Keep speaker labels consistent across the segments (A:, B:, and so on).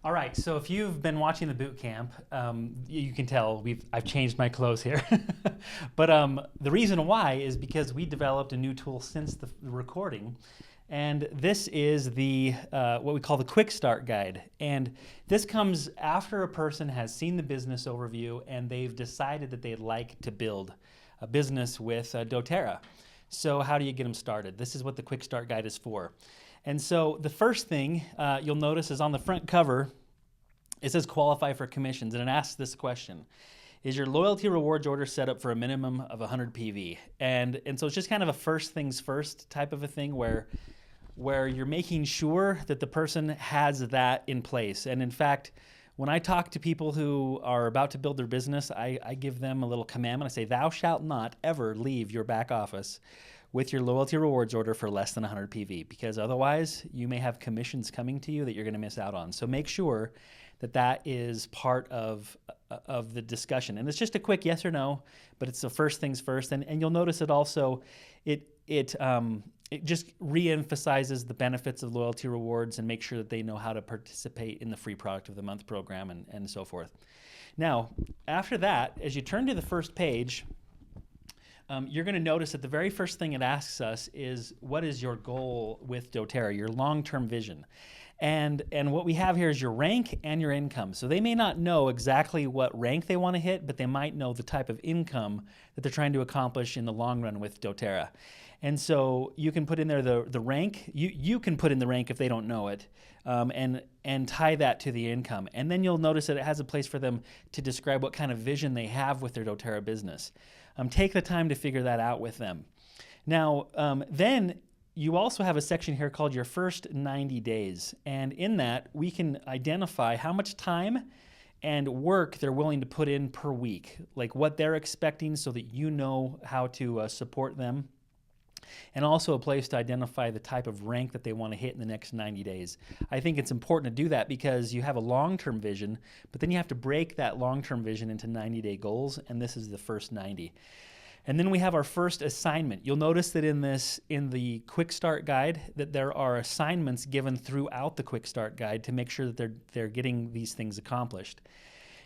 A: All right, so if you've been watching the boot camp, you can tell I've changed my clothes here. But the reason why is because we developed a new tool since the recording, and this is the what we call the Quick Start Guide. And this comes after a person has seen the business overview and they've decided that they'd like to build a business with Doterra. So how do you get them started? This is what the Quick Start Guide is for. And so the first thing you'll notice is on the front cover, it says qualify for commissions, and it asks this question: is your loyalty rewards order set up for a minimum of 100 PV? And so it's just kind of a first things first type of a thing where you're making sure that the person has that in place. And in fact, when I talk to people who are about to build their business, I give them a little commandment. I say, thou shalt not ever leave your back office with your loyalty rewards order for less than 100 PV, because otherwise you may have commissions coming to you that you're going to miss out on. So make sure that that is part of the discussion. And it's just a quick yes or no, but it's the first things first. And you'll notice it also, it just re-emphasizes the benefits of loyalty rewards and make sure that they know how to participate in the free product of the month program and so forth. Now, after that, as you turn to the first page, you're going to notice that the very first thing it asks us is, what is your goal with Doterra, your long-term vision? And what we have here is your rank and your income. So they may not know exactly what rank they want to hit, but they might know the type of income that they're trying to accomplish in the long run with Doterra. And so you can put in there the rank. You can put in the rank if they don't know it, and tie that to the income. And then you'll notice that it has a place for them to describe what kind of vision they have with their Doterra business. Take the time to figure that out with them. Now, then you also have a section here called your first 90 days. And in that, we can identify how much time and work they're willing to put in per week, like what they're expecting so that you know how to support them. And also a place to identify the type of rank that they want to hit in the next 90 days. I think it's important to do that because you have a long-term vision, but then you have to break that long-term vision into 90-day goals, and this is the first 90. And then we have our first assignment. You'll notice that in the Quick Start Guide that there are assignments given throughout the Quick Start Guide to make sure that they're getting these things accomplished.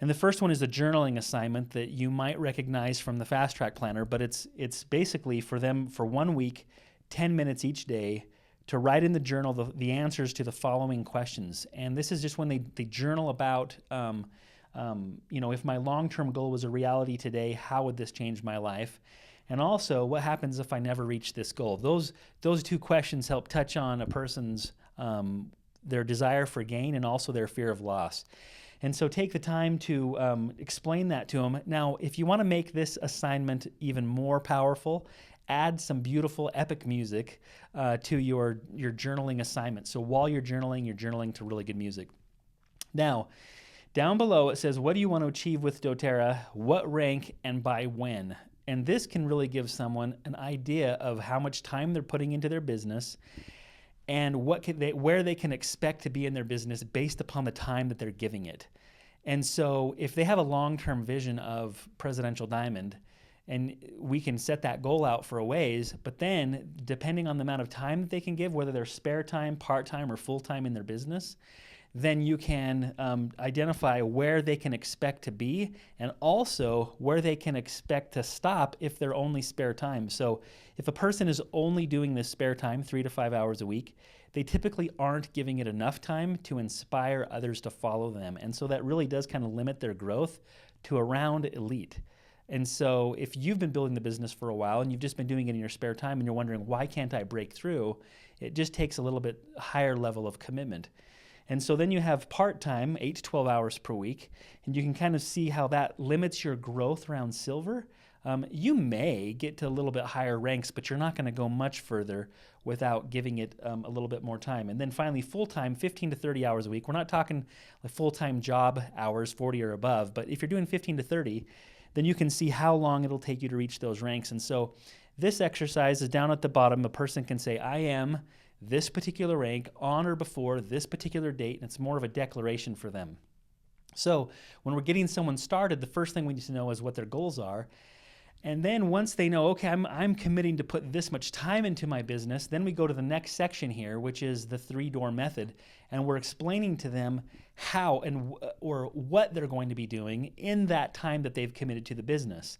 A: And the first one is a journaling assignment that you might recognize from the Fast Track Planner, but it's basically for them for 1 week, 10 minutes each day, to write in the journal the answers to the following questions. And this is just when they journal about, if my long-term goal was a reality today, how would this change my life? And also, what happens if I never reach this goal? Those two questions help touch on a person's their desire for gain and also their fear of loss. And so take the time to explain that to them. Now, if you want to make this assignment even more powerful, add some beautiful epic music to your journaling assignment. So while you're journaling to really good music. Now, down below it says, what do you want to achieve with Doterra, what rank, and by when? And this can really give someone an idea of how much time they're putting into their business and where they can expect to be in their business based upon the time that they're giving it. And so if they have a long-term vision of Presidential Diamond, and we can set that goal out for a ways, but then depending on the amount of time that they can give, whether they're spare time, part-time, or full-time in their business, then you can identify where they can expect to be and also where they can expect to stop if they're only spare time. So if a person is only doing this spare time 3 to 5 hours a week, they typically aren't giving it enough time to inspire others to follow them. And so that really does kind of limit their growth to around elite. And so if you've been building the business for a while and you've just been doing it in your spare time and you're wondering, why can't I break through? It just takes a little bit higher level of commitment. And so then you have part-time, 8 to 12 hours per week, and you can kind of see how that limits your growth around silver. You may get to a little bit higher ranks, but you're not going to go much further without giving it a little bit more time. And then finally, full-time, 15 to 30 hours a week. We're not talking like full-time job hours, 40 or above, but if you're doing 15 to 30, then you can see how long it'll take you to reach those ranks. And so this exercise is down at the bottom. A person can say, I am this particular rank on or before this particular date, and it's more of a declaration for them. So when we're getting someone started, the first thing we need to know is what their goals are. And then once they know, okay, I'm committing to put this much time into my business, then we go to the next section here, which is the 3-door method. And we're explaining to them how or what they're going to be doing in that time that they've committed to the business.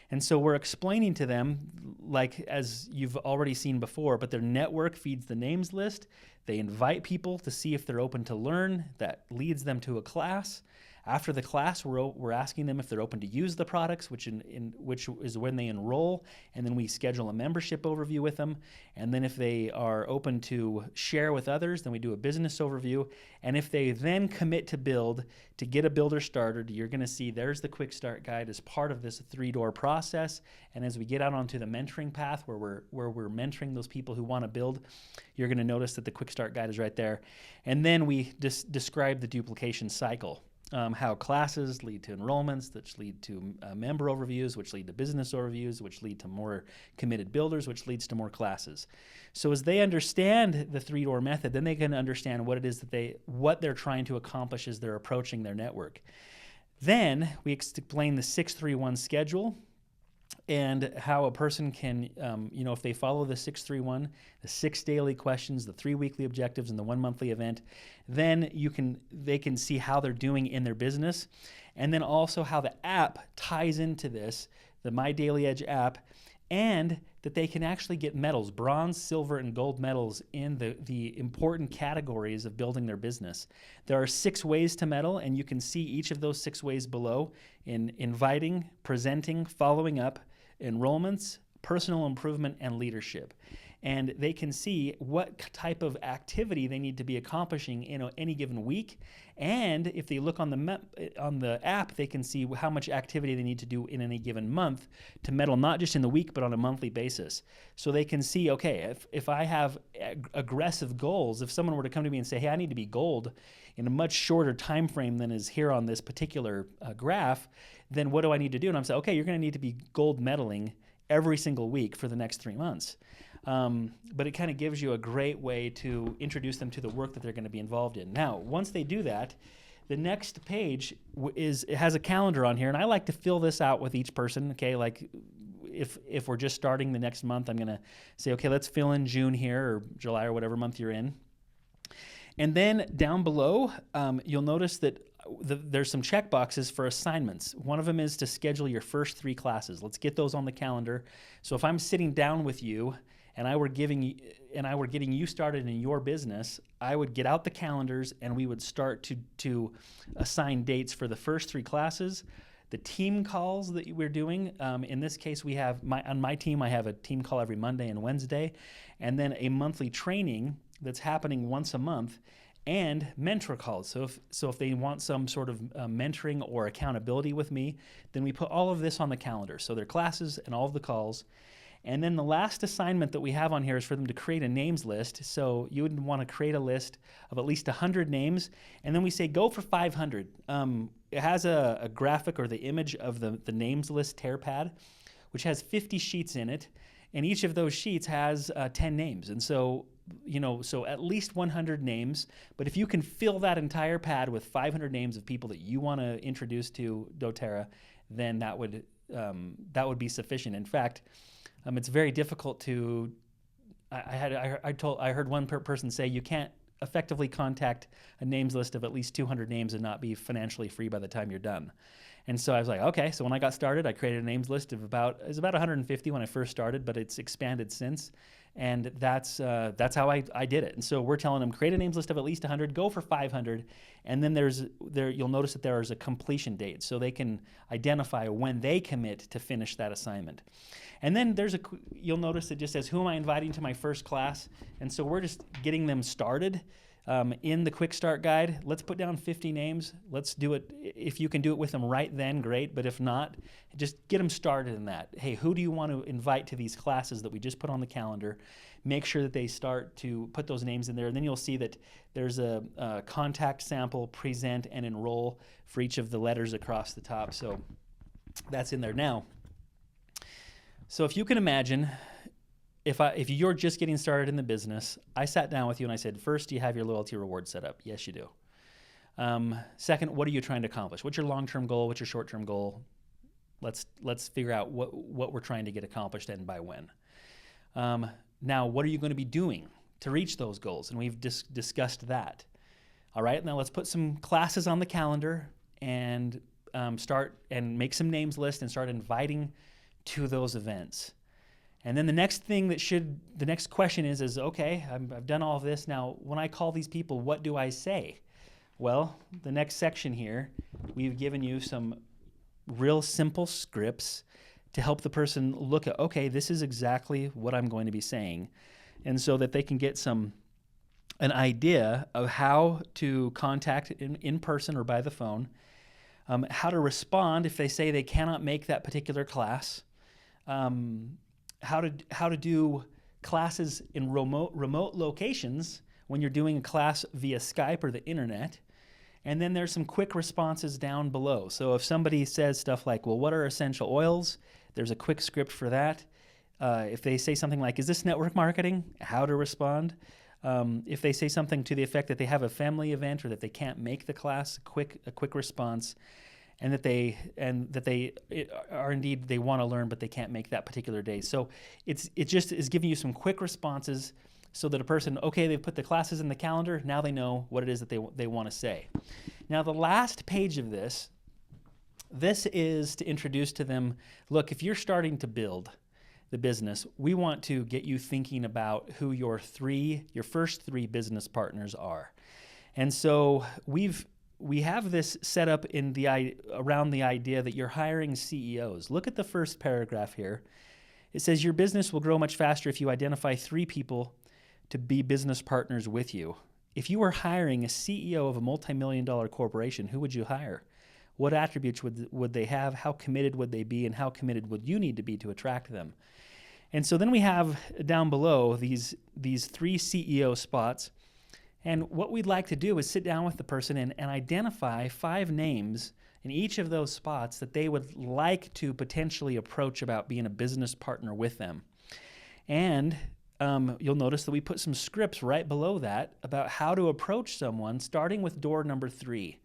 A: And so we're explaining to them, like as you've already seen before, but their network feeds the names list. They invite people to see if they're open to learn. That leads them to a class. After the class, we're asking them if they're open to use the products, which is when they enroll, and then we schedule a membership overview with them. And then if they are open to share with others, then we do a business overview. And if they then commit to build, to get a builder started, you're going to see there's the quick start guide as part of this 3-door process. And as we get out onto the mentoring path where we're mentoring those people who want to build, you're going to notice that the quick start guide is right there. And then we describe the duplication cycle. How classes lead to enrollments, which lead to member overviews, which lead to business overviews, which lead to more committed builders, which leads to more classes. So as they understand the 3-door method, then they can understand what it is what they're trying to accomplish as they're approaching their network. Then we explain the 631 schedule and how a person can, if they follow the 631, the 6 daily questions, the 3 weekly objectives, and the 1 monthly event, then they can see how they're doing in their business, and then also how the app ties into this, the My Daily Edge app, and that they can actually get medals, bronze, silver, and gold medals in the important categories of building their business. There are 6 ways to medal, and you can see each of those 6 ways below in inviting, presenting, following up, enrollments, personal improvement, and leadership. And they can see what type of activity they need to be accomplishing in any given week. And if they look on the app, they can see how much activity they need to do in any given month to medal, not just in the week, but on a monthly basis. So they can see, okay, if I have aggressive goals, if someone were to come to me and say, hey, I need to be gold in a much shorter time frame than is here on this particular graph, then what do I need to do? And I'm saying, okay, you're going to need to be gold medaling every single week for the next 3 months. But it kind of gives you a great way to introduce them to the work that they're going to be involved in. Now, once they do that, the next page it has a calendar on here, and I like to fill this out with each person. Okay, like if we're just starting the next month, I'm going to say, okay, let's fill in June here or July or whatever month you're in. And then down below, you'll notice that there's some check boxes for assignments. One of them is to schedule your first 3 classes. Let's get those on the calendar. So if I'm sitting down with you and I were getting you started in your business, I would get out the calendars and we would start to assign dates for the first 3 classes. The team calls that we're doing, in this case, we have on my team, I have a team call every Monday and Wednesday, and then a monthly training that's happening once a month, and mentor calls. So if they want some sort of mentoring or accountability with me, then we put all of this on the calendar. So their classes and all of the calls. And then the last assignment that we have on here is for them to create a names list. So you would want to create a list of at least 100 names. And then we say go for 500. It has a graphic or the image of the names list tear pad, which has 50 sheets in it. And each of those sheets has 10 names. And so at least 100 names. But if you can fill that entire pad with 500 names of people that you want to introduce to Doterra, then that would be sufficient. In fact, it's very difficult to. I heard one person say you can't effectively contact a names list of at least 200 names and not be financially free by the time you're done. And so I was like, okay. So when I got started, I created a names list of about 150 when I first started, but it's expanded since. And that's how I did it. And so we're telling them create a names list of at least 100, go for 500, and then you'll notice that there is a completion date, so they can identify when they commit to finish that assignment. And then you'll notice it just says who am I inviting to my first class, and so we're just getting them started. In the quick start guide, let's put down 50 names. Let's do it. If you can do it with them right then, great. But if not, just get them started in that. Hey, who do you want to invite to these classes that we just put on the calendar? Make sure that they start to put those names in there. And then you'll see that there's a contact, sample, present, and enroll for each of the letters across the top. So that's in there now. So if you can imagine, if you're just getting started in the business, I sat down with you and I said, first, do you have your loyalty reward set up? Yes, you do. Second, what are you trying to accomplish? What's your long-term goal? What's your short-term goal? Let's figure out what we're trying to get accomplished and by when. Now, what are you going to be doing to reach those goals? And we've discussed that. All right, now let's put some classes on the calendar and start and make some names list and start inviting to those events. And then the next question is okay, I've done all of this. Now, when I call these people, what do I say? Well, the next section here, we've given you some real simple scripts to help the person look at, okay, this is exactly what I'm going to be saying. And so that they can get an idea of how to contact in person or by the phone, how to respond if they say they cannot make that particular class, how to do classes in remote locations when you're doing a class via Skype or the internet. And then there's some quick responses down below. So if somebody says stuff like, well, what are essential oils? There's a quick script for that. If they say something like, is this network marketing? How to respond. If they say something to the effect that they have a family event or that they can't make the class, a quick response. And that they are indeed they want to learn, but they can't make that particular day. So it just is giving you some quick responses so that a person, okay, they've put the classes in the calendar, now they know what it is that they want to say. Now the last page of this is to introduce to them, look, if you're starting to build the business, we want to get you thinking about who your first three business partners are. And so we have this set up around the idea that you're hiring CEOs. Look at the first paragraph here. It says your business will grow much faster if you identify 3 people to be business partners with you. If you were hiring a CEO of a multi-million-dollar corporation, who would you hire? What attributes would they have? How committed would they be? And how committed would you need to be to attract them? And so then we have down below these 3 CEO spots. And what we'd like to do is sit down with the person and identify 5 names in each of those spots that they would like to potentially approach about being a business partner with them. And you'll notice that we put some scripts right below that about how to approach someone, starting with door number 3.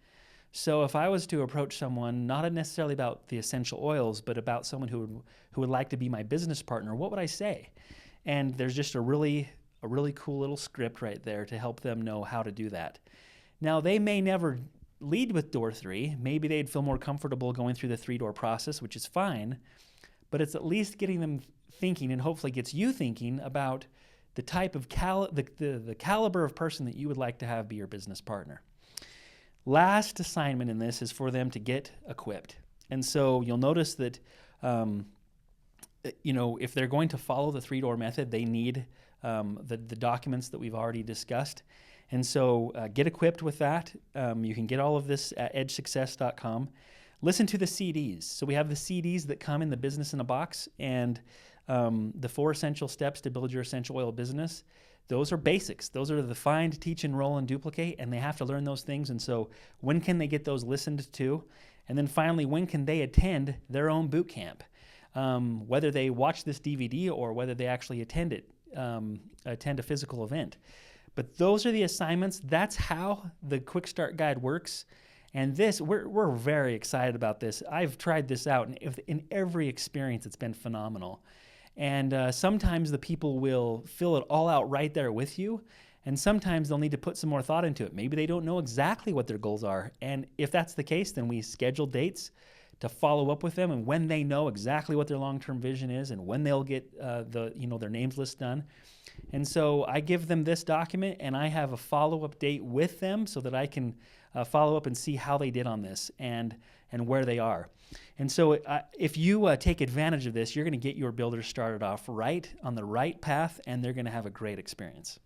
A: So if I was to approach someone, not necessarily about the essential oils, but about someone who would like to be my business partner, what would I say? And there's just a really cool little script right there to help them know how to do that. Now, they may never lead with door 3. Maybe they'd feel more comfortable going through the 3-door process, which is fine, but it's at least getting them thinking and hopefully gets you thinking about the type of the caliber of person that you would like to have be your business partner. Last assignment in this is for them to get equipped. And so you'll notice that if they're going to follow the 3-door method, they need the documents that we've already discussed. And so get equipped with that. You can get all of this at edgesuccess.com. Listen to the CDs. So we have the CDs that come in the Business in a Box and the 4 essential steps to build your essential oil business. Those are basics. Those are the find, teach, enroll, and duplicate, and they have to learn those things. And so when can they get those listened to? And then finally, when can they attend their own boot camp? Whether they watch this DVD or whether they actually attend a physical event. But those are the assignments. That's how the Quick Start Guide works. And we're very excited about this. I've tried this out, and in every experience, it's been phenomenal. And sometimes the people will fill it all out right there with you, and sometimes they'll need to put some more thought into it. Maybe they don't know exactly what their goals are. And if that's the case, then we schedule dates to follow up with them, and when they know exactly what their long-term vision is and when they'll get their names list done. And so I give them this document, and I have a follow-up date with them so that I can follow up and see how they did on this and where they are. And so if you take advantage of this, you're going to get your builders started off right on the right path, and they're going to have a great experience.